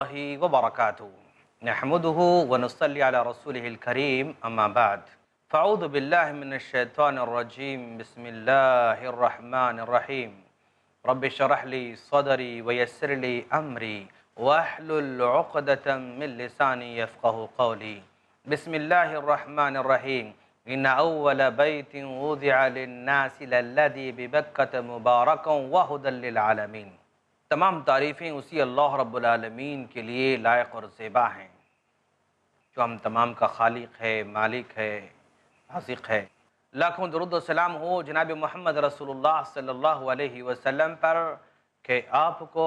الله وبركاته نحمده ونصلي على رسوله الكريم أما بعد فأعوذ بالله من الشيطان الرجيم بسم الله الرحمن الرحيم رب اشرح لي صدري ويسر لي أمري واحلل عقدة من لساني يفقه قولي بسم الله الرحمن الرحيم إن أول بيت وضع للناس للذي ببكة مباركا وهدى للعالمين۔ تمام تعریفیں اسی اللہ رب العالمین کے لیے لائق اور زیبا ہیں جو ہم تمام کا خالق ہے، مالک ہے، رازق ہے۔ لاکھوں درود و سلام ہو جناب محمد رسول اللہ صلی اللہ علیہ وسلم پر کہ آپ کو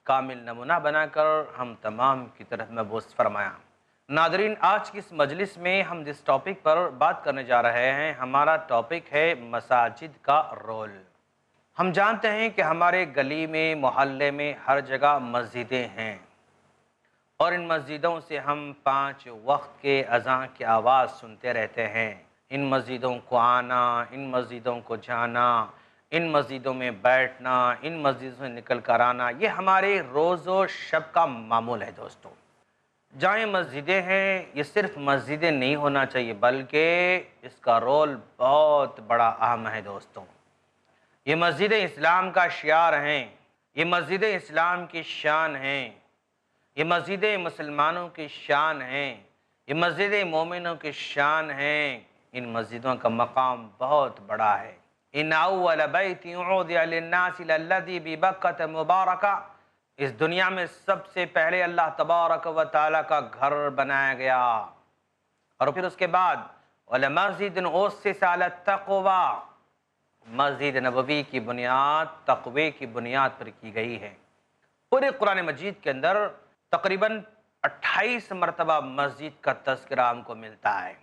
کامل نمونہ بنا کر ہم تمام کی طرف مبعوث فرمایا۔ ناظرین، آج کی اس مجلس میں ہم جس ٹاپک پر بات کرنے جا رہے ہیں، ہمارا ٹاپک ہے مساجد کا رول۔ ہم جانتے ہیں کہ ہمارے گلی میں، محلے میں ہر جگہ مسجدیں ہیں، اور ان مسجدوں سے ہم 5 وقت کے اذان کی آواز سنتے رہتے ہیں۔ ان مسجدوں کو آنا، ان مسجدوں کو جانا، ان مسجدوں میں بیٹھنا، ان مسجدوں سے نکل کر آنا، یہ ہمارے روز و شب کا معمول ہے۔ دوستو، جہاں مسجدیں ہیں، یہ صرف مسجدیں نہیں ہونا چاہیے بلکہ اس کا رول بہت بڑا اہم ہے۔ دوستوں، یہ مسجدیں اسلام کا شعار ہیں، یہ مسجدیں اسلام کی شان ہیں، یہ مسجدیں مسلمانوں کی شان ہیں، یہ مسجدیں مومنوں کی شان ہیں۔ ان مسجدوں کا مقام بہت بڑا ہے۔ ان اول بیت وضع للناس للذی ببکۃ مبارکہ، اس دنیا میں سب سے پہلے اللہ تبارک و تعالیٰ کا گھر بنایا گیا، اور پھر اس کے بعد ولمسجد اسس علی التقوی، مسجد نبوی کی بنیاد تقوی کی بنیاد پر کی گئی ہے۔ پورے قرآن مجید کے اندر تقریباً 28 مرتبہ مسجد کا تذکرہ ہم کو ملتا ہے۔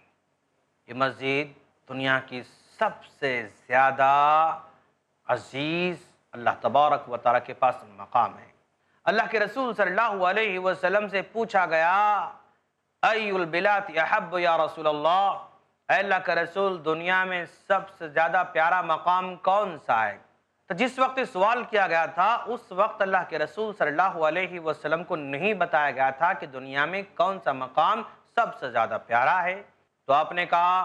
یہ مسجد دنیا کی سب سے زیادہ عزیز اللہ تبارک و تعالیٰ کے پاس مقام ہے۔ اللہ کے رسول صلی اللہ علیہ وسلم سے پوچھا گیا، ای البلاد احب یا رسول اللہ، اے اللہ کا رسول، دنیا میں سب سے زیادہ پیارا مقام کون سا ہے؟ تو جس وقت سوال کیا گیا تھا، اس وقت اللہ کے رسول صلی اللہ علیہ وسلم کو نہیں بتایا گیا تھا کہ دنیا میں کون سا مقام سب سے زیادہ پیارا ہے۔ تو آپ نے کہا،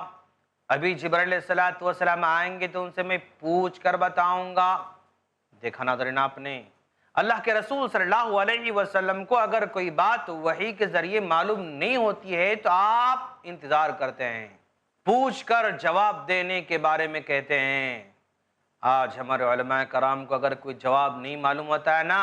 ابھی جبرائیل علیہ السلام آئیں گے تو ان سے میں پوچھ کر بتاؤں گا۔ دیکھا ناظرین، آپ نے اللہ کے رسول صلی اللہ علیہ وسلم کو اگر کوئی بات وحی کے ذریعے معلوم نہیں ہوتی ہے تو آپ انتظار کرتے ہیں، پوچھ کر جواب دینے کے بارے میں کہتے ہیں۔ آج ہمارے علماء کرام کو اگر کوئی جواب نہیں معلوم ہوتا ہے نا،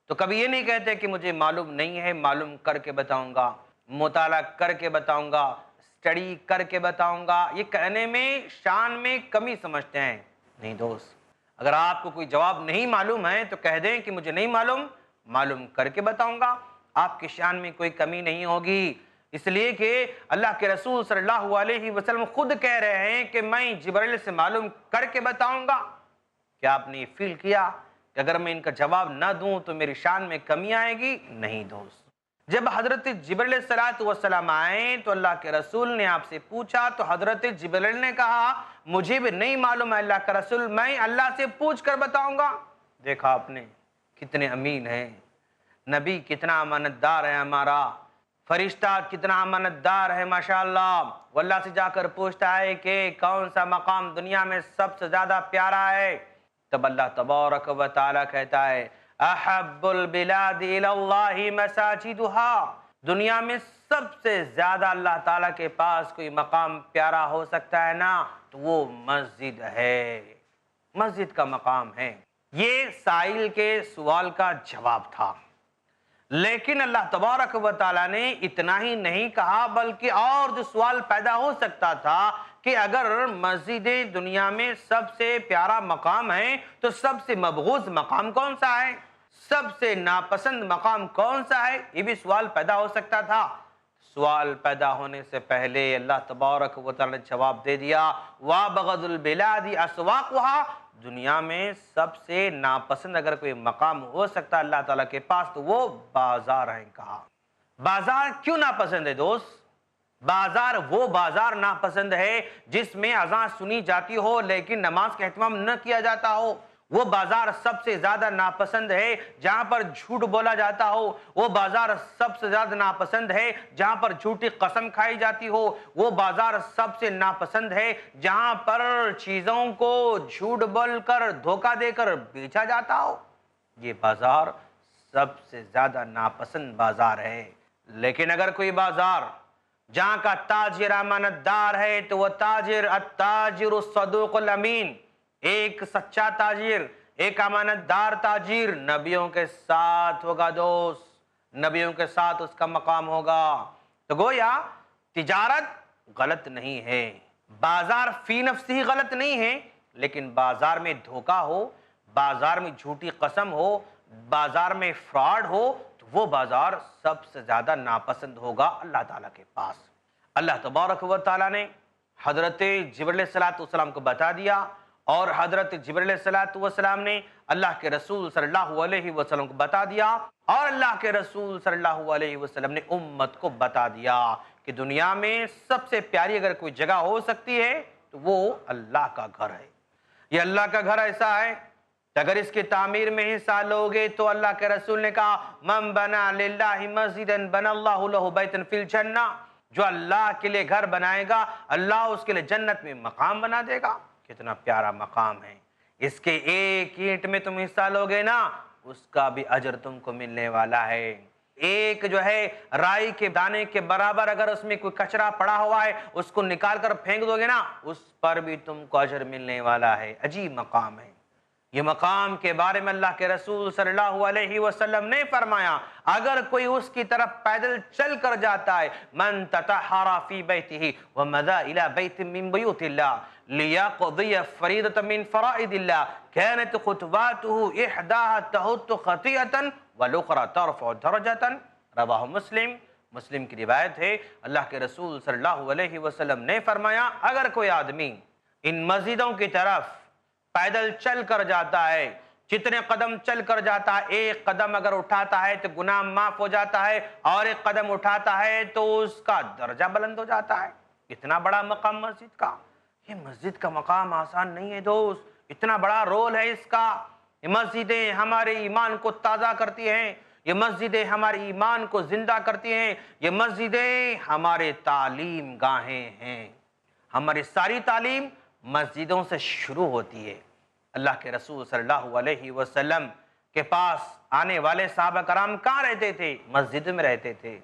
تو کبھی یہ نہیں کہتے کہ مجھے معلوم نہیں ہے، معلوم کر کے بتاؤں گا، مطالعہ کر کے بتاؤں گا، اسٹڈی کر کے بتاؤں گا۔ یہ کہنے میں، شان میں کمی سمجھتے ہیں۔ نہیں دوست، اگر آپ کو کوئی جواب نہیں معلوم ہے تو کہہ دیں کہ مجھے نہیں معلوم، معلوم کر کے بتاؤں گا۔ آپ کی شان میں کوئی کمی نہیں ہوگی، اس لیے کہ اللہ کے رسول صلی اللہ علیہ وسلم خود کہہ رہے ہیں کہ میں جبرائیل سے معلوم کر کے بتاؤں گا۔ کیا آپ نے یہ فیل کیا کہ اگر میں ان کا جواب نہ دوں تو میری شان میں کمی آئے گی؟ نہیں دوست، جب حضرت جبرائیل علیہ السلام آئے تو اللہ کے رسول نے آپ سے پوچھا تو حضرت جبرائیل نے کہا، مجھے بھی نہیں معلوم ہے اللہ کا رسول، میں اللہ سے پوچھ کر بتاؤں گا۔ دیکھا آپ نے کتنے امین ہیں، نبی کتنا امانت دار ہے ہمارا، فرشتہ کتنا امانت دار ہے ماشاءاللہ، وہ اللہ سے جا کر پوچھتا ہے کہ کون سا مقام دنیا میں سب سے زیادہ پیارا ہے؟ تب اللہ تبارک و تعالیٰ کہتا ہے، احب البلاد الی اللہ مساجدها، دنیا میں سب سے زیادہ اللہ تعالیٰ کے پاس کوئی مقام پیارا ہو سکتا ہے نا، تو وہ مسجد ہے، مسجد کا مقام ہے۔ یہ سائل کے سوال کا جواب تھا، لیکن اللہ تبارک و تعالیٰ نے اتنا ہی نہیں کہا، بلکہ اور جو سوال پیدا ہو سکتا تھا کہ اگر مسجدیں دنیا میں سب سے پیارا مقام ہے تو سب سے مبغوض مقام کون سا ہے، سب سے ناپسند مقام کون سا ہے، یہ بھی سوال پیدا ہو سکتا تھا۔ سوال پیدا ہونے سے پہلے اللہ تبارک و تعالیٰ نے جواب دے دیا، وَأَبْغَضُ الْبِلَادِ أَسْوَاقُهَا، دنیا میں سب سے ناپسند اگر کوئی مقام ہو سکتا ہے اللہ تعالیٰ کے پاس تو وہ بازار ہیں۔ کہا بازار کیوں ناپسند ہے دوست؟ بازار وہ بازار ناپسند ہے جس میں اذان سنی جاتی ہو لیکن نماز کا اہتمام نہ کیا جاتا ہو، وہ بازار سب سے زیادہ ناپسند ہے جہاں پر جھوٹ بولا جاتا ہو، وہ بازار سب سے زیادہ ناپسند ہے جہاں پر جھوٹی قسم کھائی جاتی ہو، وہ بازار سب سے ناپسند ہے جہاں پر چیزوں کو جھوٹ بول کر دھوکہ دے کر بیچا جاتا ہو۔ یہ بازار سب سے زیادہ ناپسند بازار ہے۔ لیکن اگر کوئی بازار جہاں کا تاجر امانت دار ہے تو وہ تاجر التاجر الصدوق الامین، ایک سچا تاجر، ایک امانت دار تاجر نبیوں کے ساتھ ہوگا دوست، نبیوں کے ساتھ اس کا مقام ہوگا۔ تو گویا تجارت غلط نہیں ہے، بازار فی نفسی غلط نہیں ہے، لیکن بازار میں دھوکہ ہو، بازار میں جھوٹی قسم ہو، بازار میں فراڈ ہو، تو وہ بازار سب سے زیادہ ناپسند ہوگا اللہ تعالیٰ کے پاس۔ اللہ تبارک و تعالیٰ نے حضرت جبرائیل علیہ السلام کو بتا دیا، اور حضرت جبرائیل علیہ السلام نے اللہ کے رسول صلی اللہ علیہ وسلم کو بتا دیا، اور اللہ کے رسول صلی اللہ علیہ وسلم نے امت کو بتا دیا کہ دنیا میں سب سے پیاری اگر کوئی جگہ ہو سکتی ہے تو وہ اللہ کا گھر ہے۔ یہ اللہ کا گھر ایسا ہے کہ اگر اس کی تعمیر میں حصہ لوگے تو اللہ کے رسول نے کہا من بنا للہ مسجدا بنا اللہ لہ بیتا فی الجنہ، جو اللہ کے لیے گھر بنائے گا اللہ اس کے لیے جنت میں مقام بنا دے گا۔ کتنا پیارا مقام ہے، اس کے ایک اینٹ میں تم حصہ لوگے نا اس کا بھی اجر تم کو ملنے والا ہے۔ ایک جو ہے رائی کے دانے کے برابر اگر اس میں کوئی کچرا پڑا ہوا ہے اس کو نکال کر پھینک دو گے نا اس پر بھی تم کو اجر ملنے والا ہے۔ عجیب مقام ہے۔ یہ مقام کے بارے میں اللہ کے رسول صلی اللہ علیہ وسلم نے فرمایا اگر کوئی اس کی طرف پیدل چل کر جاتا ہے من تطہر فی بیتہ ومضى الی بیت من بیوت اللہ لیقضی فریضۃ من فرائض اللہ كانت خطواته احداها تحط خطیئۃ والاخرى ترفع درجۃ، رواہ مسلم۔ مسلم کی روایت ہے، اللہ کے رسول صلی اللہ علیہ وسلم نے فرمایا اگر کوئی آدمی ان مسجدوں کی طرف پیدل چل کر جاتا ہے، جتنے قدم چل کر جاتا ہے، ایک قدم اگر اٹھاتا ہے تو گناہ معاف ہو جاتا ہے، اور ایک قدم اٹھاتا ہے تو اس کا درجہ بلند ہو جاتا ہے۔ اتنا بڑا مقام مسجد کا، یہ مسجد کا مقام آسان نہیں ہے دوست، اتنا بڑا رول ہے اس کا۔ یہ مسجدیں ہمارے ایمان کو تازہ کرتی ہیں، یہ مسجدیں ہمارے ایمان کو زندہ کرتی ہیں، یہ مسجدیں ہمارے تعلیم گاہیں ہیں۔ ہماری ساری تعلیم مسجدوں سے شروع ہوتی ہے۔ اللہ کے رسول صلی اللہ علیہ وسلم کے پاس آنے والے صحابہ کرام کہاں رہتے تھے؟ مسجد میں رہتے تھے۔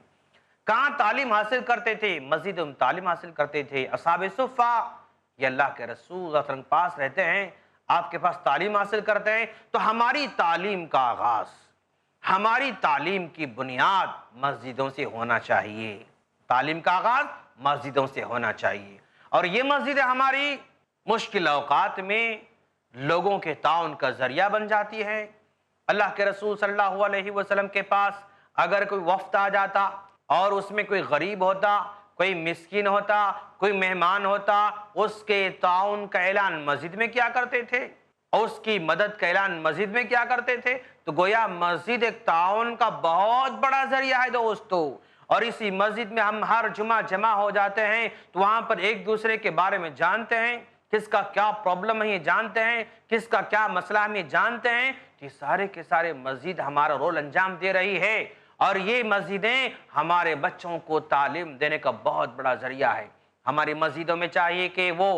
کہاں تعلیم حاصل کرتے تھے؟ مسجد میں تعلیم حاصل کرتے تھے۔ اصحاب صفہ یہ اللہ کے رسول صلی اللہ علیہ وسلم کے پاس رہتے ہیں، آپ کے پاس تعلیم حاصل کرتے ہیں، تو ہماری تعلیم کا آغاز، ہماری تعلیم کی بنیاد مسجدوں سے ہونا چاہیے۔ تعلیم کا آغاز مسجدوں سے ہونا چاہیے، اور یہ مسجدیں ہماری مشکل اوقات میں لوگوں کے تعاون کا ذریعہ بن جاتی ہے۔ اللہ کے رسول صلی اللہ علیہ وسلم کے پاس اگر کوئی وفد آ جاتا اور اس میں کوئی غریب ہوتا، کوئی مسکین ہوتا، کوئی مہمان ہوتا، اس کے تعاون کا اعلان مسجد میں کیا کرتے تھے، اور اس کی مدد کا اعلان مسجد میں کیا کرتے تھے۔ تو گویا مسجد ایک تعاون کا بہت بڑا ذریعہ ہے دوستو، اور اسی مسجد میں ہم ہر جمعہ جمع ہو جاتے ہیں تو وہاں پر ایک دوسرے کے بارے میں جانتے ہیں، کس کا کیا پرابلم ہے یہ جانتے ہیں، کس کا کیا مسئلہ ہم یہ جانتے ہیں۔ یہ سارے کے سارے مسجد ہمارا رول انجام دے رہی ہے، اور یہ مسجدیں ہمارے بچوں کو تعلیم دینے کا بہت بڑا ذریعہ ہے۔ ہماری مسجدوں میں چاہیے کہ وہ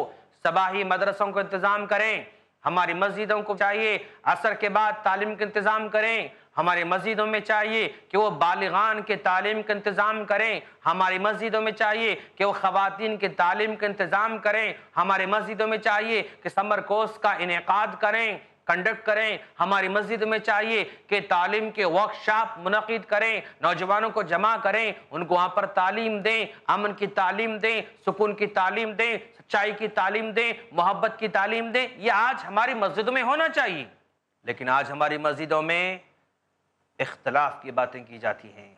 صباحی مدرسوں کو انتظام کریں، ہماری مسجدوں کو چاہیے عصر کے بعد تعلیم کا انتظام کریں، ہماری مسجدوں میں چاہیے کہ وہ بالغان کے تعلیم کا انتظام کریں، ہماری مسجدوں میں چاہیے کہ وہ خواتین کے تعلیم کا انتظام کریں، ہماری مسجدوں میں چاہیے کہ سمر کورس کا انعقاد کریں، کنڈکٹ کریں، ہماری مسجد میں چاہیے کہ تعلیم کے ورکشاپ منعقد کریں، نوجوانوں کو جمع کریں، ان کو وہاں پر تعلیم دیں، امن کی تعلیم دیں، سکون کی تعلیم دیں، سچائی کی تعلیم دیں، محبت کی تعلیم دیں۔ یہ آج ہماری مسجدوں میں ہونا چاہیے، لیکن آج ہماری مسجدوں میں اختلاف کی باتیں کی جاتی ہیں،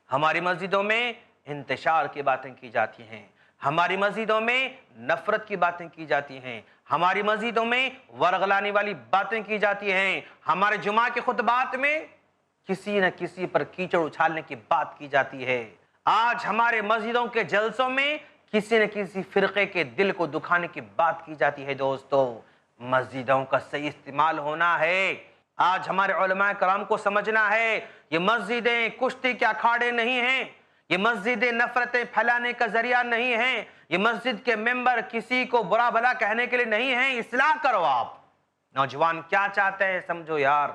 ہماری مسجدوں میں انتشار کی باتیں کی جاتی ہیں، ہماری مسجدوں میں نفرت کی باتیں کی جاتی ہیں، ہماری مسجدوں میں ورغلانے والی باتیں کی جاتی ہیں، ہمارے جمعہ کے خطبات میں کسی نہ کسی پر کیچڑ اچھالنے کی بات کی جاتی ہے۔ آج ہمارے مسجدوں کے جلسوں میں کسی نہ کسی فرقے کے دل کو دکھانے کی بات کی جاتی ہے۔ دوستو، مسجدوں کا صحیح استعمال ہونا ہے۔ آج ہمارے علماء کرام کو سمجھنا ہے یہ مسجدیں کشتی کے اکھاڑے نہیں ہیں، یہ مسجدیں نفرتیں پھیلانے کا ذریعہ نہیں ہیں، یہ مسجد کے ممبر کسی کو برا بھلا کہنے کے لیے نہیں ہیں۔ اصلاح کرو آپ۔ نوجوان کیا چاہتے ہیں سمجھو یار،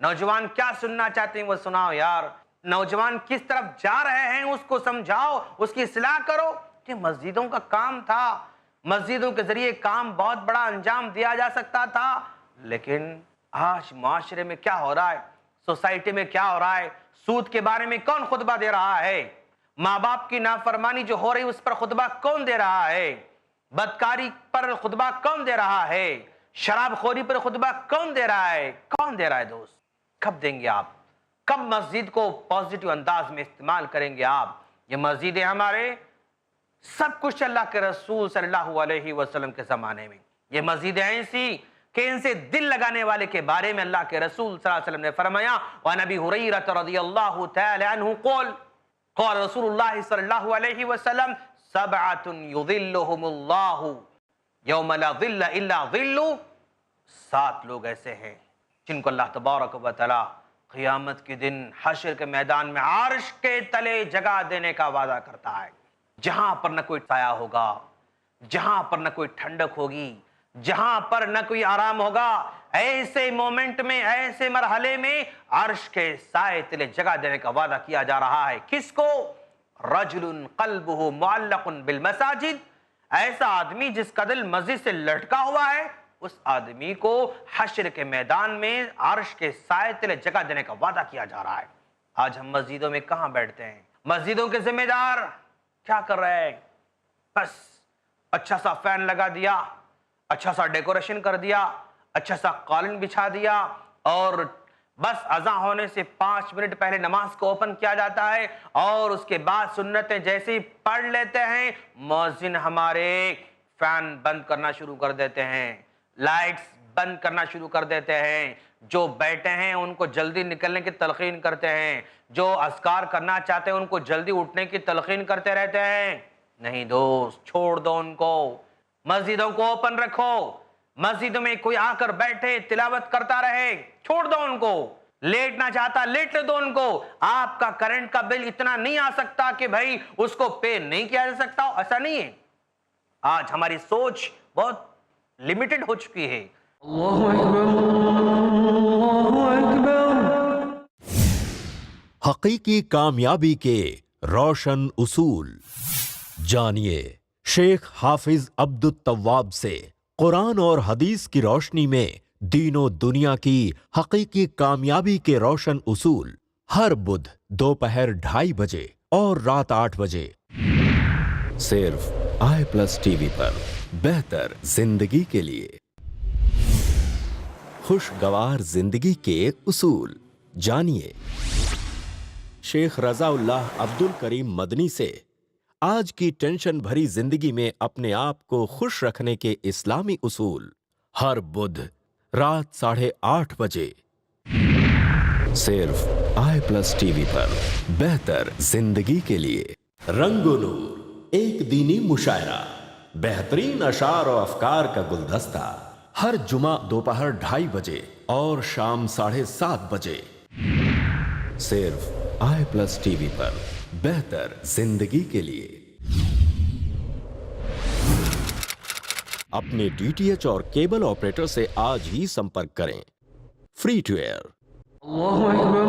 نوجوان کیا سننا چاہتے ہیں وہ سناؤ یار، نوجوان کس طرف جا رہے ہیں اس کو سمجھاؤ، اس کی اصلاح کرو۔ یہ مسجدوں کا کام تھا، مسجدوں کے ذریعے کام بہت بڑا انجام دیا جا سکتا تھا، لیکن آج معاشرے میں کیا ہو رہا ہے، سوسائٹی میں کیا ہو رہا ہے؟ سود کے بارے میں کون خطبہ دے رہا ہے؟ ماں باپ کی نافرمانی جو ہو رہی اس پر خطبہ کون دے رہا ہے؟ بدکاری پر خطبہ کون دے رہا ہے؟ شراب خوری پر خطبہ کون دے رہا ہے؟ کون دے رہا ہے دوست؟ کب دیں گے آپ؟ کب مسجد کو پازیٹیو انداز میں استعمال کریں گے آپ؟ یہ مسجدیں ہمارے سب کچھ اللہ کے رسول صلی اللہ علیہ وسلم کے زمانے میں، یہ مسجدیں ایسی کہ ان سے دل لگانے والے کے بارے میں اللہ کے رسول صلی اللہ علیہ وسلم نے فرمایا، وَعَنْ أَبِي هُرَيْرَةَ رَضِيَ اللَّهُ تَعَالَى عَنْهُ قال رسول اللہ صلی اللہ علیہ وسلم سبعۃ یظلهم اللہ یوم لا ظل الا ظل، 7 لوگ ایسے ہیں جن کو اللہ تبارک و تعالی قیامت کے دن حشر کے میدان میں عرش کے تلے جگہ دینے کا وعدہ کرتا ہے، جہاں پر نہ کوئی سایہ ہوگا، جہاں پر نہ کوئی ٹھنڈک ہوگی، جہاں پر نہ کوئی آرام ہوگا۔ ایسے مومنٹ میں، ایسے مرحلے میں عرش کے سائے تلے جگہ دینے کا وعدہ کیا جا رہا ہے۔ کس کو؟ رجل قلبہ معلق بالمساجد، ایسا آدمی جس کا دل مسجد سے لٹکا ہوا ہے، اس آدمی کو حشر کے میدان میں عرش کے سائے تلے جگہ دینے کا وعدہ کیا جا رہا ہے۔ آج ہم مسجدوں میں کہاں بیٹھتے ہیں؟ مسجدوں کے ذمہ دار کیا کر رہے ہیں؟ بس اچھا سا فین لگا دیا، اچھا سا ڈیکوریشن کر دیا، اچھا سا قالین بچھا دیا، اور بس اذان ہونے سے 5 منٹ پہلے نماز کو اوپن کیا جاتا ہے، اور اس کے بعد سنتیں جیسے ہی پڑھ لیتے ہیں مؤذن ہمارے فین بند کرنا شروع کر دیتے ہیں، لائٹس بند کرنا شروع کر دیتے ہیں، جو بیٹھے ہیں ان کو جلدی نکلنے کی تلقین کرتے ہیں، جو اذکار کرنا چاہتے ہیں ان کو جلدی اٹھنے کی تلقین کرتے رہتے ہیں۔ نہیں دوست، چھوڑ دو ان کو، مسجدوں کو اوپن رکھو، مسجدوں میں کوئی آ کر بیٹھے تلاوت کرتا رہے، چھوڑ دو ان کو، لیٹنا چاہتا لیٹنے دو ان کو۔ آپ کا کرنٹ کا بل اتنا نہیں آ سکتا کہ بھائی اس کو پے نہیں کیا جا سکتا، ایسا نہیں ہے۔ آج ہماری سوچ بہت لمیٹڈ ہو چکی ہے۔ اللہ اکبر، اللہ اکبر۔ حقیقی کامیابی کے روشن اصول جانیے شیخ حافظ عبد التواب سے قرآن اور حدیث کی روشنی میں دین و دنیا کی حقیقی کامیابی کے روشن اصول، ہر بدھ دوپہر 2:30 بجے اور رات 8 بجے صرف i+ TV پر۔ بہتر زندگی کے لیے خوشگوار زندگی کے اصول جانیے شیخ رضا اللہ عبد الکریم مدنی سے آج کی ٹینشن بھری زندگی میں اپنے آپ کو خوش رکھنے کے اسلامی اصول، ہر بدھ رات 8:30 بجے صرف i+ TV پر۔ بہتر زندگی کے لیے رنگ و نور، ایک دینی مشاعرہ، بہترین اشعار و افکار کا گلدستہ، ہر جمعہ دوپہر 2:30 بجے اور شام 7:30 بجے صرف i+ TV پر۔ بہتر زندگی کے لیے اپنے DTH اور کیبل آپریٹر سے آج ہی سمپرک کریں۔ Free to air. اللہ اکبر،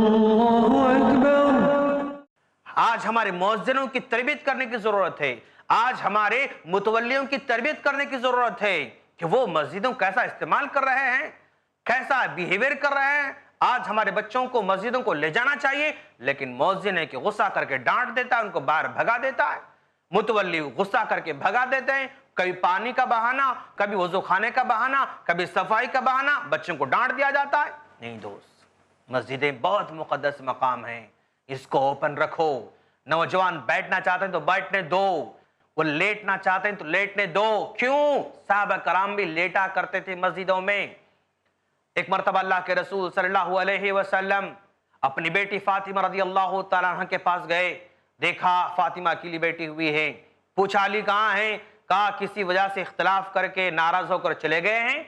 اللہ اکبر۔ آج ہمارے مؤذنوں کی تربیت کرنے کی ضرورت ہے، آج ہمارے متولیوں کی تربیت کرنے کی ضرورت ہے کہ وہ مسجدوں کیسا استعمال کر رہے ہیں، کیسا بیہیویئر کر رہے ہیں۔ آج ہمارے بچوں کو مسجدوں کو لے جانا چاہیے، لیکن مؤذن ہے کہ غصہ کر کے ڈانٹ دیتا ہے، ان کو باہر بھگا دیتا ہے، متولی غصہ کر کے بھگا دیتے ہیں، کبھی پانی کا بہانہ، کبھی وضو خانے کا بہانہ، کبھی صفائی کا بہانہ، بچوں کو ڈانٹ دیا جاتا ہے۔ نہیں دوست، مسجدیں بہت مقدس مقام ہیں، اس کو اوپن رکھو۔ نوجوان بیٹھنا چاہتے ہیں تو بیٹھنے دو، وہ لیٹنا چاہتے ہیں تو لیٹنے دو۔ کیوں؟ صحابہ کرام بھی لیٹا کرتے تھے مسجدوں میں۔ ایک مرتبہ اللہ کے رسول صلی اللہ علیہ وسلم اپنی بیٹی فاطمہ رضی اللہ تعالیٰ عنہ کے پاس گئے، دیکھا فاطمہ اکیلی بیٹھی ہوئی ہے، پوچھا علی کہاں ہیں؟ کہا کسی وجہ سے اختلاف کر کے ناراض ہو کر چلے گئے ہیں،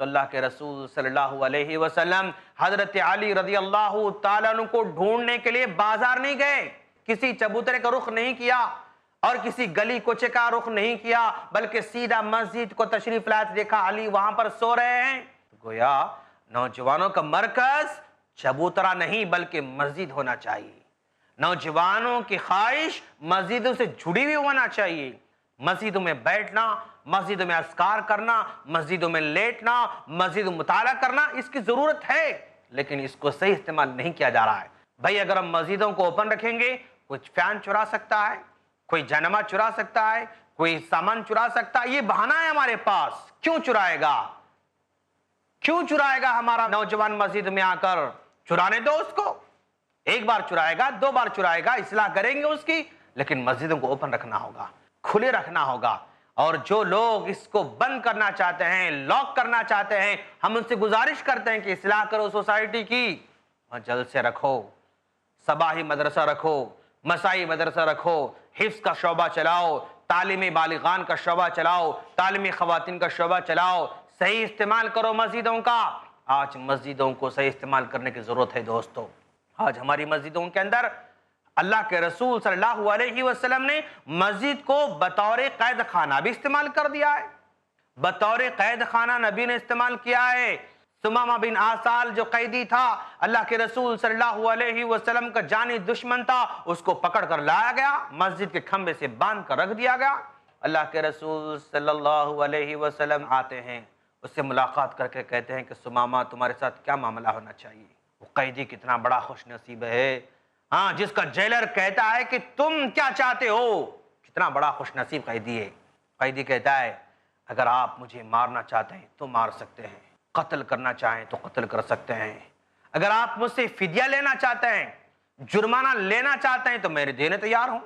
تو اللہ کے رسول صلی اللہ علیہ وسلم حضرت علی رضی اللہ تعالیٰ عنہ کو ڈھونڈنے کے لیے بازار نہیں گئے، کسی چبوترے کا رخ نہیں کیا اور کسی گلی کوچے کا رخ نہیں کیا، بلکہ سیدھا مسجد کو تشریف لائے، دیکھا علی وہاں پر سو رہے ہیں۔ گویا نوجوانوں کا مرکز چبوترا نہیں بلکہ مسجد ہونا چاہیے، نوجوانوں کی خواہش مسجدوں سے جڑی ہوئی ہونا چاہیے، مسجدوں میں بیٹھنا، مسجدوں میں اذکار کرنا، مسجدوں میں لیٹنا، مسجدوں میں مطالعہ کرنا، اس کی ضرورت ہے، لیکن اس کو صحیح استعمال نہیں کیا جا رہا ہے۔ بھائی اگر ہم مسجدوں کو اوپن رکھیں گے، کوئی فین چرا سکتا ہے، کوئی جنما چرا سکتا ہے، کوئی سامان چرا سکتا ہے، یہ بہانہ ہے ہمارے پاس۔ کیوں چرائے گا؟ کیوں چرائے گا ہمارا نوجوان مسجد میں آ کر؟ چرانے دو اس کو، ایک بار چرائے گا، دو بار چرائے گا، اصلاح کریں گے اس کی، لیکن مسجدوں کو اوپن رکھنا ہوگا، کھلے رکھنا ہوگا۔ اور جو لوگ اس کو بند کرنا چاہتے ہیں، لاک کرنا چاہتے ہیں، ہم ان سے گزارش کرتے ہیں کہ اصلاح کرو سوسائٹی کی، جلسے رکھو، صباحی مدرسہ رکھو، مسائی مدرسہ رکھو، حفظ کا شعبہ چلاؤ، تعلیم بالغان کا شعبہ چلاؤ، تعلیم خواتین کا شعبہ چلاؤ، صحیح استعمال کرو مسجدوں کا۔ آج مسجدوں کو صحیح استعمال کرنے کی ضرورت ہے دوستو۔ آج ہماری مسجدوں کے اندر اللہ کے رسول صلی اللہ علیہ وسلم نے مسجد کو بطور قید خانہ بھی استعمال کر دیا ہے، بطور قید خانہ نبی نے استعمال کیا ہے۔ سمامہ بن آسال جو قیدی تھا، اللہ کے رسول صلی اللہ علیہ وسلم کا جانی دشمن تھا، اس کو پکڑ کر لایا گیا، مسجد کے کھمبے سے باندھ کر رکھ دیا گیا۔ اللہ کے رسول صلی اللہ علیہ وسلم آتے ہیں، اس سے ملاقات کر کے کہتے ہیں کہ سمامہ تمہارے ساتھ کیا معاملہ ہونا چاہیے؟ وہ قیدی کتنا بڑا خوش نصیب ہے، ہاں، جس کا جیلر کہتا ہے کہ تم کیا چاہتے ہو، کتنا بڑا خوش نصیب قیدی ہے۔ قیدی کہتا ہے اگر آپ مجھے مارنا چاہتے ہیں تو مار سکتے ہیں، قتل کرنا چاہیں تو قتل کر سکتے ہیں، اگر آپ مجھ سے فدیہ لینا چاہتے ہیں، جرمانہ لینا چاہتے ہیں تو میں دینے تیار ہوں،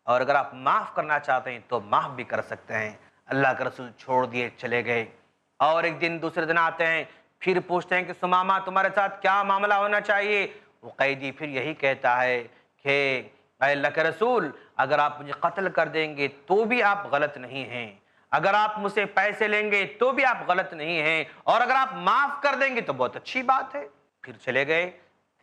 اور اگر آپ معاف کرنا چاہتے ہیں تو معاف بھی کر سکتے ہیں۔ اللہ کے رسول چھوڑ دیے چلے گئے، اور ایک دن دوسرے دن آتے ہیں، پھر پوچھتے ہیں کہ سمامہ تمہارے ساتھ کیا معاملہ ہونا چاہیے؟ وہ قیدی پھر یہی کہتا ہے کہ اے اللہ کے رسول، اگر آپ مجھے قتل کر دیں گے تو بھی آپ غلط نہیں ہیں، اگر آپ مجھ سے پیسے لیں گے تو بھی آپ غلط نہیں ہیں، اور اگر آپ معاف کر دیں گے تو بہت اچھی بات ہے۔ پھر چلے گئے،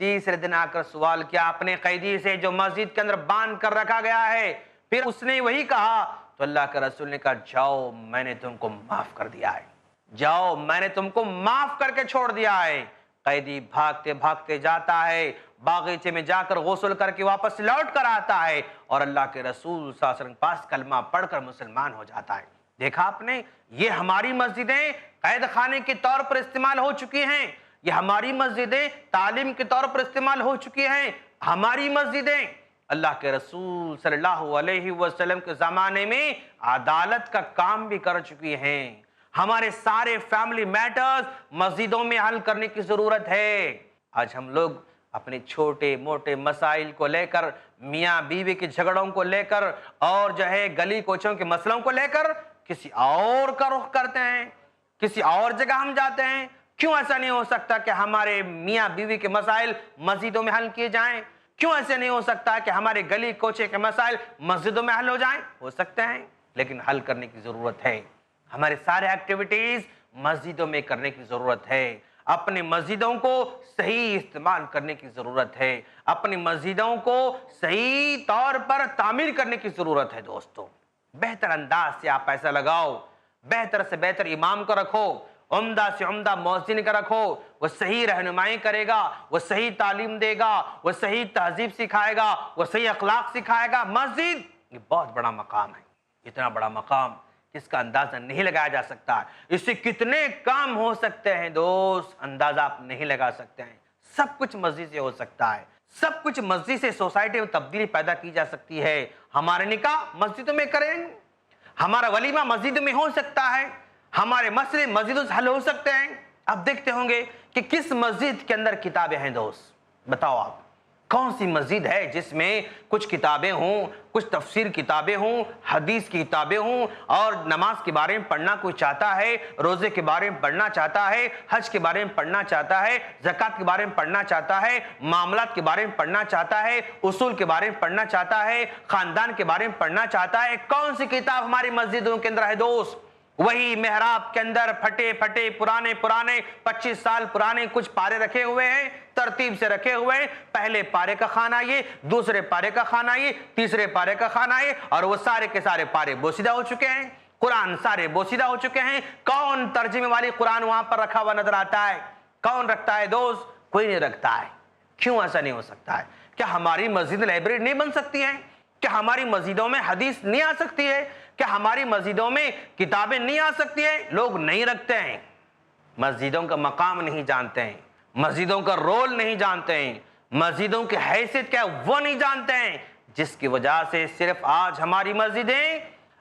تیسرے دن آ کر سوال کیا اپنے قیدی سے جو مسجد کے اندر باندھ کر رکھا گیا ہے، پھر اس نے وہی کہا، تو اللہ کے رسول نے کہا جاؤ میں نے تم کو معاف کر دیا ہے، جاؤ میں نے تم کو معاف کر کے چھوڑ دیا ہے۔ قیدی بھاگتے بھاگتے جاتا ہے، باغیچے میں جا کر غسل کر کے واپس لوٹ کر آتا ہے، اور اللہ کے رسول صلی اللہ علیہ وسلم پاس کلمہ پڑھ کر مسلمان ہو جاتا ہے۔ دیکھا آپ نے، یہ ہماری مسجدیں قید خانے کے طور پر استعمال ہو چکی ہیں، یہ ہماری مسجدیں تعلیم کے طور پر استعمال ہو چکی ہیں، ہماری مسجدیں اللہ کے رسول صلی اللہ علیہ وسلم کے زمانے میں عدالت کا کام بھی کر چکی ہیں۔ ہمارے سارے فیملی میٹرز مسجدوں میں حل کرنے کی ضرورت ہے۔ آج ہم لوگ اپنے چھوٹے موٹے مسائل کو لے کر، میاں بیوی کے جھگڑوں کو لے کر، اور جو ہے گلی کوچوں کے مسئلوں کو لے کر کسی اور کا رخ کرتے ہیں، کسی اور جگہ ہم جاتے ہیں۔ کیوں ایسا نہیں ہو سکتا کہ ہمارے میاں بیوی کے مسائل مسجدوں میں حل کیے جائیں؟ کیوں ایسے نہیں ہو سکتا کہ ہمارے گلی کوچے کے مسائل مسجدوں میں حل ہو جائیں؟ ہو سکتے ہیں، لیکن حل کرنے کی ضرورت ہے۔ ہمارے سارے ایکٹیویٹیز مسجدوں میں کرنے کی ضرورت ہے، اپنی مسجدوں کو صحیح استعمال کرنے کی ضرورت ہے، اپنی مسجدوں کو صحیح طور پر تعمیر کرنے کی ضرورت ہے۔ دوستو، بہتر انداز سے آپ پیسہ لگاؤ، بہتر سے بہتر امام کو رکھو، عمدہ سے عمدہ مؤذن کا رکھو، وہ صحیح رہنمائی کرے گا، وہ صحیح تعلیم دے گا، وہ صحیح تہذیب سکھائے گا، وہ صحیح اخلاق سکھائے گا۔ مسجد یہ بہت بڑا مقام ہے، اتنا بڑا مقام جس کا اندازہ نہیں لگایا جا سکتا ہے۔ اس سے کتنے کام ہو سکتے ہیں دوست، اندازہ آپ نہیں لگا سکتے ہیں۔ سب کچھ مسجد سے ہو سکتا ہے، سب کچھ مسجد سے سوسائٹی میں تبدیلی پیدا کی جا سکتی ہے۔ ہمارے نکاح مسجدوں میں کریں، ہمارا ولیمہ مسجد میں ہو سکتا ہے، ہمارے مسئلے مسجدوں سے حل ہو سکتے ہیں۔ آپ دیکھتے ہوں گے کہ کس مسجد کے اندر کتابیں ہیں دوست، بتاؤ آپ، کون سی مسجد ہے جس میں کچھ کتابیں ہوں، کچھ تفسیر کتابیں ہوں، حدیث کی کتابیں ہوں، اور نماز کے بارے میں پڑھنا کوئی چاہتا ہے، روزے کے بارے میں پڑھنا چاہتا ہے، حج کے بارے میں پڑھنا چاہتا ہے، زکوٰۃ کے بارے میں پڑھنا چاہتا ہے، معاملات کے بارے میں پڑھنا چاہتا ہے، اصول کے بارے میں پڑھنا چاہتا ہے، خاندان کے بارے میں پڑھنا چاہتا ہے، کون سی کتاب ہماری مسجدوں کے اندر ہے دوست؟ وہی محراب کے اندر پھٹے پھٹے پرانے 25 سال پرانے کچھ پارے رکھے ہوئے ہیں، ترتیب سے رکھے ہوئے ہیں، پہلے پارے کا خانہ یہ، دوسرے پارے کا خانہ یہ، تیسرے پارے کا خانہ یہ، اور وہ سارے کے سارے پارے بوسیدہ ہو چکے ہیں، قرآن سارے بوسیدہ ہو چکے ہیں۔ کون ترجمے والی قرآن وہاں پر رکھا ہوا نظر آتا ہے؟ کون رکھتا ہے دوست؟ کوئی نہیں رکھتا ہے۔ کیوں ایسا نہیں ہو سکتا ہے؟ کیا ہماری مسجد لائبریری نہیں بن سکتی ہے؟ کیا ہماری مسجدوں میں حدیث نہیں آ سکتی ہے؟ کیا ہماری مسجدوں میں کتابیں نہیں آ سکتی ہیں؟ لوگ نہیں رکھتے ہیں، مسجدوں کا مقام نہیں جانتے ہیں، مسجدوں کا رول نہیں جانتے ہیں، مسجدوں کی حیثیت کیا ہے وہ نہیں جانتے ہیں، جس کی وجہ سے صرف آج ہماری مسجدیں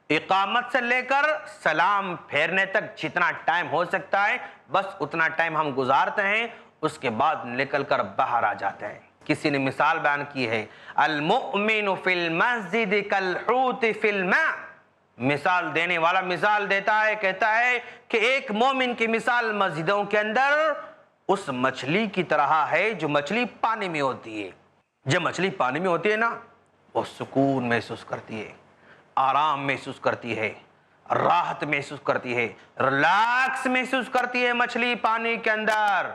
اقامت سے لے کر سلام پھیرنے تک جتنا ٹائم ہو سکتا ہے بس اتنا ٹائم ہم گزارتے ہیں، اس کے بعد نکل کر باہر آ جاتے ہیں۔ کسی نے مثال بیان کی ہے، المؤمن فی المسجد کالحوت فی الماء، مثال دینے والا مثال دیتا ہے، کہتا ہے کہ ایک مومن کی مثال مسجدوں کے اندر اس مچھلی کی طرح ہے جو مچھلی پانی میں ہوتی ہے۔ جب مچھلی پانی میں ہوتی ہے نا، وہ سکون محسوس کرتی ہے، آرام محسوس کرتی ہے، راحت محسوس کرتی ہے، ریلیکس محسوس کرتی ہے مچھلی پانی کے اندر۔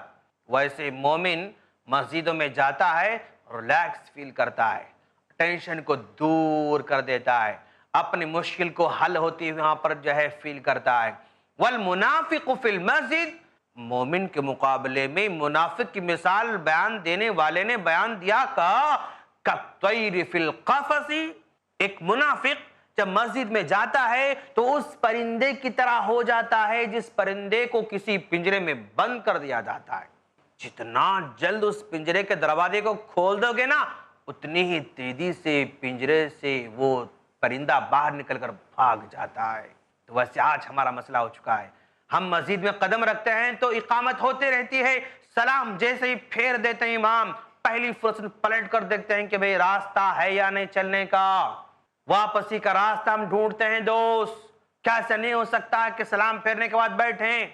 ویسے مومن مسجدوں میں جاتا ہے، ریلیکس فیل کرتا ہے، ٹینشن کو دور کر دیتا ہے، اپنی مشکل کو حل ہوتی ہوئی وہاں پر جو ہے فیل کرتا ہے۔ والمنافق فی المسجد، مومن کے مقابلے میں منافق کی مثال بیان دینے والے نے بیان دیا کالطیر فی القفص، ایک منافق جب مسجد میں جاتا ہے تو اس پرندے کی طرح ہو جاتا ہے جس پرندے کو کسی پنجرے میں بند کر دیا جاتا ہے۔ جتنا جلد اس پنجرے کے دروازے کو کھول دو گے نا، اتنی ہی تیزی سے پنجرے سے وہ پرندہ باہر نکل کر بھاگ جاتا ہے۔ تو ویسے آج ہمارا مسئلہ ہو چکا ہے، ہم مسجد میں قدم رکھتے ہیں تو اقامت ہوتے رہتی ہے، سلام جیسے ہی پھیر دیتے ہیں امام، پہلی فرصت پلٹ کر دیکھتے ہیں کہ بھئی راستہ ہے یا نہیں چلنے کا، واپسی کا راستہ ہم ڈھونڈتے ہیں دوست۔ کیا ایسا نہیں ہو سکتا کہ سلام پھیرنے کے بعد بیٹھیں،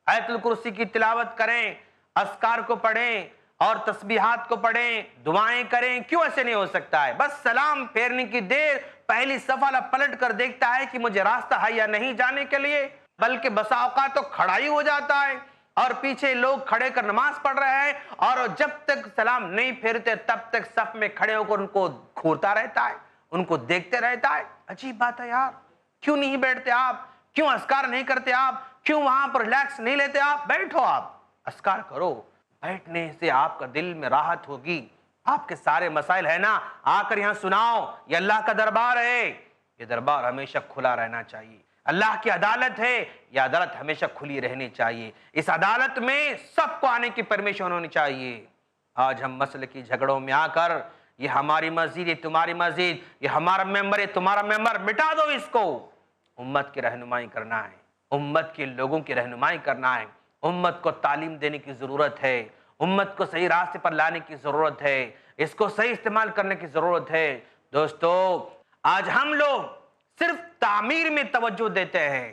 آیت الکرسی کی تلاوت کریں، اذکار کو پڑھیں اور تسبیحات کو پڑھیں، دعائیں کریں؟ کیوں ایسے نہیں ہو سکتا ہے؟ بس سلام پھیرنے کی دیر پہلی صفحہ پلٹ کر دیکھتا ہے کہ مجھے راستہ ہے یا نہیں جانے کے لیے، بلکہ بسا اوقات تو کھڑا ہی ہو جاتا ہے اور پیچھے لوگ کھڑے کر نماز پڑھ رہے ہیں، اور جب تک سلام نہیں پھیرتے تب تک صف میں کھڑے ہو کر ان کو گھورتا رہتا ہے، ان کو دیکھتے رہتا ہے۔ عجیب بات ہے یار، کیوں نہیں بیٹھتے آپ؟ کیوں اذکار نہیں کرتے آپ؟ کیوں وہاں پر ریلیکس نہیں لیتے آپ؟ بیٹھو، آپ اذکار کرو، بیٹھنے سے آپ کا دل میں راحت ہوگی، آپ کے سارے مسائل ہے نا آ کر یہاں سناؤ۔ یہ اللہ کا دربار ہے، یہ دربار ہمیشہ کھلا رہنا چاہیے۔ اللہ کی عدالت ہے، یہ عدالت ہمیشہ کھلی رہنی چاہیے، اس عدالت میں سب کو آنے کی پرمیشن ہونی چاہیے۔ آج ہم مسئلے کی جھگڑوں میں آ کر یہ ہماری مسجد، یہ تمہاری مسجد، یہ ہمارا ممبر، یہ تمہارا ممبر، مٹا دو اس کو۔ امت کی رہنمائی کرنا ہے، امت کے لوگوں کی رہنمائی کرنا ہے، امت کو تعلیم دینے کی ضرورت ہے، امت کو صحیح راستے پر لانے کی ضرورت ہے، اس کو صحیح استعمال کرنے کی ضرورت ہے۔ دوستو، آج ہم لوگ صرف تعمیر میں توجہ دیتے ہیں،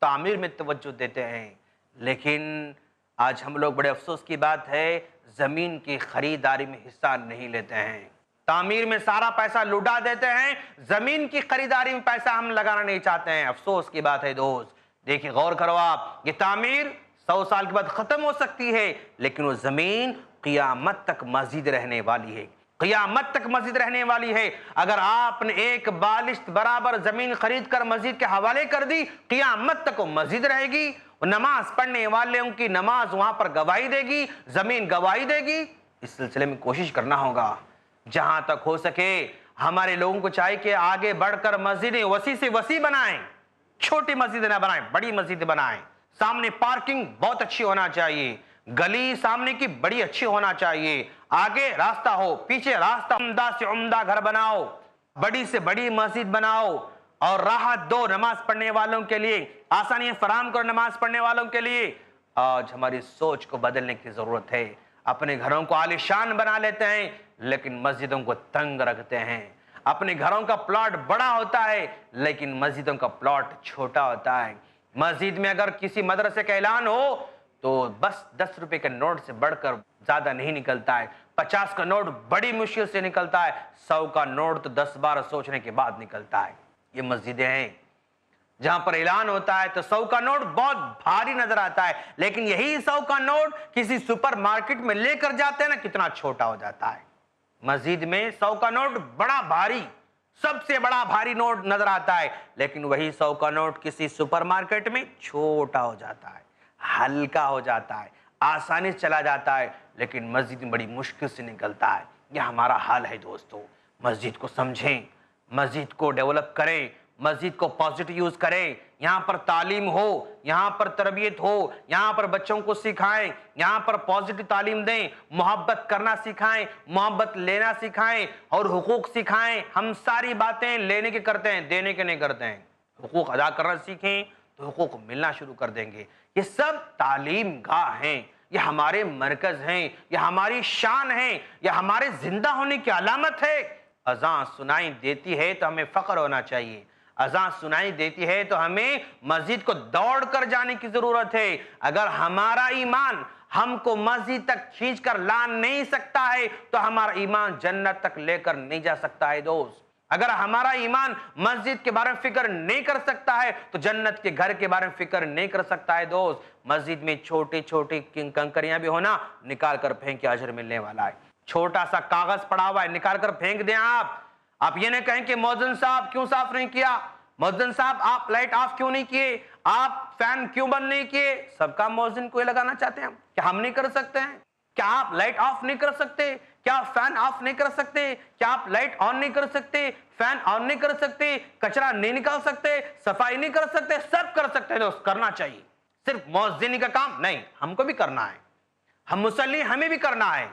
تعمیر میں توجہ دیتے ہیں، لیکن آج ہم لوگ بڑے افسوس کی بات ہے زمین کی خریداری میں حصہ نہیں لیتے ہیں۔ تعمیر میں سارا پیسہ لٹا دیتے ہیں، زمین کی خریداری میں پیسہ ہم لگانا نہیں چاہتے ہیں۔ افسوس کی بات ہے دوست، دیکھیں غور کرو آپ، یہ تعمیر 100 سال کے بعد ختم ہو سکتی ہے، لیکن وہ زمین قیامت تک مسجد رہنے والی ہے، قیامت تک مسجد رہنے والی ہے۔ اگر آپ نے ایک بالشت برابر زمین خرید کر مسجد کے حوالے کر دی، قیامت تک وہ مسجد رہے گی، نماز پڑھنے والوں کی نماز وہاں پر گواہی دے گی، زمین گواہی دے گی۔ اس سلسلے میں کوشش کرنا ہوگا، جہاں تک ہو سکے ہمارے لوگوں کو چاہیے کہ آگے بڑھ کر مسجدیں وسیع سے وسیع بنائیں، چھوٹی مسجدیں نہ بنائیں، بڑی مسجد بنائیں۔ سامنے پارکنگ بہت اچھی ہونا چاہیے، گلی سامنے کی بڑی اچھی ہونا چاہیے، آگے راستہ ہو، پیچھے راستہ، عمدہ سے عمدہ گھر بناؤ، بڑی سے بڑی مسجد بناؤ، اور راحت دو نماز پڑھنے والوں کے لیے، آسانیاں فراہم کرو نماز پڑھنے والوں کے لیے۔ آج ہماری سوچ کو بدلنے کی ضرورت ہے، اپنے گھروں کو عالیشان بنا لیتے ہیں، لیکن مسجدوں کو تنگ رکھتے ہیں. اپنے گھروں کا پلاٹ بڑا ہوتا ہے لیکن مسجدوں کا پلاٹ چھوٹا ہوتا ہے. مسجد میں اگر کسی مدرسے کا اعلان ہو تو بس 10 روپے کے نوٹ سے بڑھ کر زیادہ نہیں نکلتا ہے. 50 کا نوٹ بڑی مشکل سے نکلتا ہے. 100 کا نوٹ تو 10 بار سوچنے کے بعد نکلتا ہے. یہ مسجدیں ہیں جہاں پر اعلان ہوتا ہے تو 100 کا نوٹ بہت بھاری نظر آتا ہے, لیکن یہی 100 کا نوٹ کسی سپر مارکیٹ میں لے کر جاتے ہیں نا, کتنا چھوٹا ہو جاتا ہے. مسجد میں 100 کا نوٹ بڑا بھاری, سب سے بڑا بھاری نوٹ نظر آتا ہے, لیکن وہی 100 کا نوٹ کسی سپر مارکیٹ میں چھوٹا ہو جاتا ہے, ہلکا ہو جاتا ہے, آسانی سے چلا جاتا ہے, لیکن مسجد میں بڑی مشکل سے نکلتا ہے. یہ ہمارا حال ہے دوستو. مسجد کو سمجھیں, مسجد کو ڈیولپ کریں, مسجد کو پازیٹو یوز کریں. یہاں پر تعلیم ہو, یہاں پر تربیت ہو, یہاں پر بچوں کو سکھائیں, یہاں پر پازیٹو تعلیم دیں, محبت کرنا سکھائیں, محبت لینا سکھائیں اور حقوق سکھائیں. ہم ساری باتیں لینے کے کرتے ہیں, دینے کے نہیں کرتے ہیں. حقوق ادا کرنا سیکھیں تو حقوق ملنا شروع کر دیں گے. یہ سب تعلیم گاہ ہیں, یہ ہمارے مرکز ہیں, یہ ہماری شان ہیں, یہ ہمارے زندہ ہونے کی علامت ہے. اذان سنائی دیتی ہے تو ہمیں فخر ہونا چاہیے. اذان سنائی دیتی ہے تو ہمیں مسجد کو دوڑ کر جانے کی ضرورت ہے. اگر ہمارا ایمان ہم کو مسجد تک کھینچ کر لا نہیں سکتا ہے تو ہمارا ایمان جنت تک لے کر نہیں جا سکتا ہے دوست. اگر ہمارا ایمان مسجد کے بارے میں فکر نہیں کر سکتا ہے تو جنت کے گھر کے بارے میں فکر نہیں کر سکتا ہے دوست. مسجد میں چھوٹی چھوٹی کنکریاں بھی ہونا, نکال کر پھینک کے اجر ملنے والا ہے. چھوٹا سا کاغذ پڑا ہوا ہے, نکال کر پھینک دیں. آپ یہ نہیں کہیں کہ مؤذن صاحب کیوں صاف نہیں کیا, مؤذن صاحب آپ لائٹ آف کیوں نہیں کیے, آپ فین کیوں بند نہیں کیے. سب کا مؤذن کو یہ لگانا چاہتے ہیں کیا ہم نہیں کر سکتے ہیں؟ کیا آپ لائٹ آف نہیں کر سکتے, کیا آپ فین آف نہیں کر سکتے, کیا آپ لائٹ آن نہیں کر سکتے, فین آن نہیں کر سکتے, کچرا نہیں نکال سکتے, صفائی نہیں کر سکتے؟ سب کر سکتے ہیں دوست, کرنا چاہیے. صرف مؤذن کا کام نہیں, ہم کو بھی کرنا ہے. ہم مصلی ہمیں بھی کرنا ہے.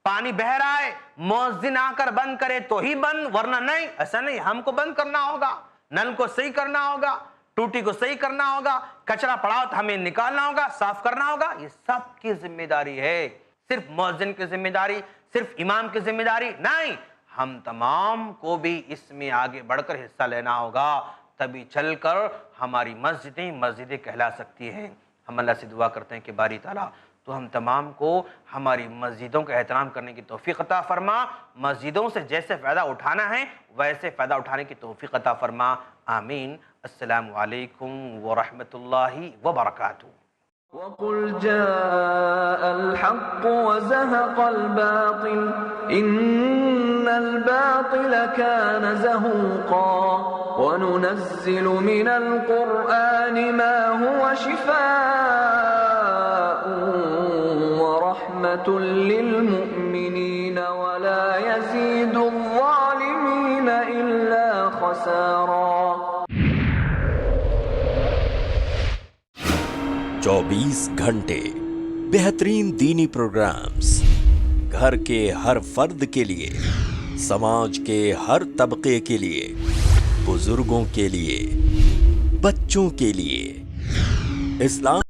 پانی بہ رہا ہے, مؤذن آ کر بند کرے تو ہی بند, ورنہ نہیں. ایسا نہیں, ہم کو بند کرنا ہوگا, نل کو صحیح کرنا ہوگا, ٹوٹی کو صحیح کرنا ہوگا, کچرا پڑا ہو تو ہمیں نکالنا ہوگا, صاف کرنا ہوگا. یہ سب کی ذمہ داری ہے. صرف مؤذن کی ذمہ داری, صرف امام کی ذمہ داری نہیں, ہم تمام کو بھی اس میں آگے بڑھ کر حصہ لینا ہوگا. تبھی چل کر ہماری مسجدیں کہلا سکتی ہیں. ہم اللہ سے دعا کرتے ہیں کہ باری تعالیٰ تو ہم تمام کو ہماری مسجدوں کا احترام کرنے کی توفیق عطا فرما. مسجدوں سے جیسے فائدہ اٹھانا ہے ویسے فائدہ اٹھانے کی توفیق عطا فرما. آمین. السلام علیکم ورحمۃ اللہ وبرکاتہ. وَقُلْ جَاءَ الْحَقُّ وَزَهَقَ الْبَاطِلُ إِنَّ الْبَاطِلَ كَانَ زَهُوقًا وَنُنَزِّلُ مِنَ الْقُرْآنِ مَا هُوَ شِفَاءٌ وَرَحْمَةٌ لِّلْمُؤْمِنِينَ وَلَا يَزِيدُ الظَّالِمِينَ إِلَّا خَسَارًا. 24 گھنٹے بہترین دینی پروگرامز, گھر کے ہر فرد کے لیے, سماج کے ہر طبقے کے لیے, بزرگوں کے لیے, بچوں کے لیے. اسلام